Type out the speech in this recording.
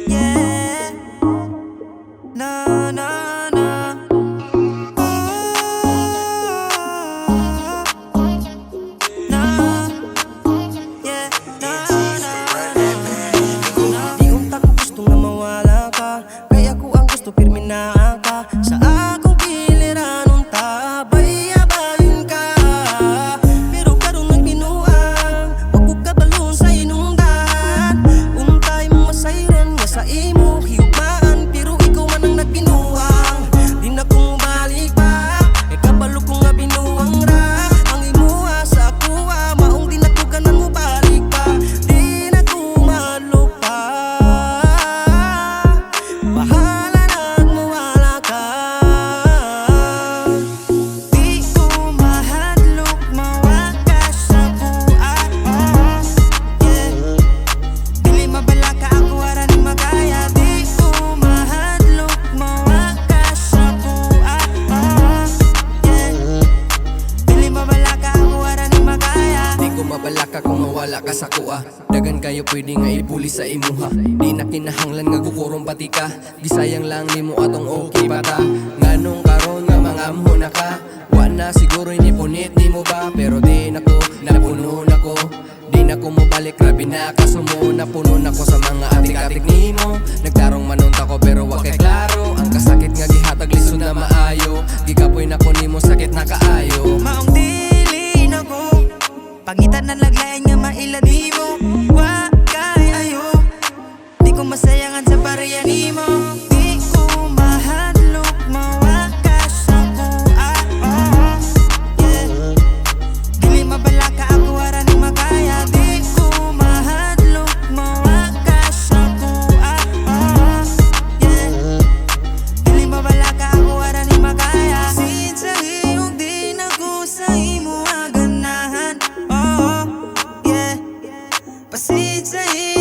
Yeah. Na na na. Na. Yeah. Na na. Di unta ko gusto nga mawala ka, kaya ko ang gusto pirmi na ka sa akong piliran. Unta bayabayin ka, pero karon ang binuang wag ko kabalon sa inungdan. Untay mo masayran nga sa imo hiyugmaan, pero ikaw man ang nagbinuang. Di na ko mabalik pa, e kabalo ko nga binuang ra. Ang imuha sa kuha maong di na ko ganang mubalik pa. Di na ko malupa, bahala nagmawala ka. Di ko mahadlok mawakas sa buhay. Yeah. Dili mabala ka ako ara ni magaya. Di ko mahadlok mawakas sa buhay. Yeah. Dili mabala ka ako ara ni magaya. Di ko mabalaka kung mawala ka sa kuha. Dagan kayo pwede nga ipuli sa imuha. Di na kinahanglan nga gukurong pati ka. Gisayang lang nimo atong okay bata. Nganong karon nga mga amho na ka. Wa na siguro inipunit nimo ba. Pero di na ko, napuno na ko. Di na ko mabalik, grabe na kasumo. Napuno na ko sa mga atik-atik nimo. Nagtarong manunta ko pero wa kay klaro. Ang kasakit nga gihatag lisod na maayo. Gigapoy na ko nimo sakit na kaayo. Maong dili na ko, pangitan na laglayan nga mailan mo. Wa kay ayo, di ko masayangan sa pareya nimo. Di ko mahadlok mawakas sa buhay. Yeah. Dili mabala ka ako ara ni magaya. Di ko mahadlok mawakas sa buhay. Yeah. Dili mabala ka ako ara ni magaya. Since sa iyong di na ko sa imo aganahan. Oh, yeah. Pasid sa iyong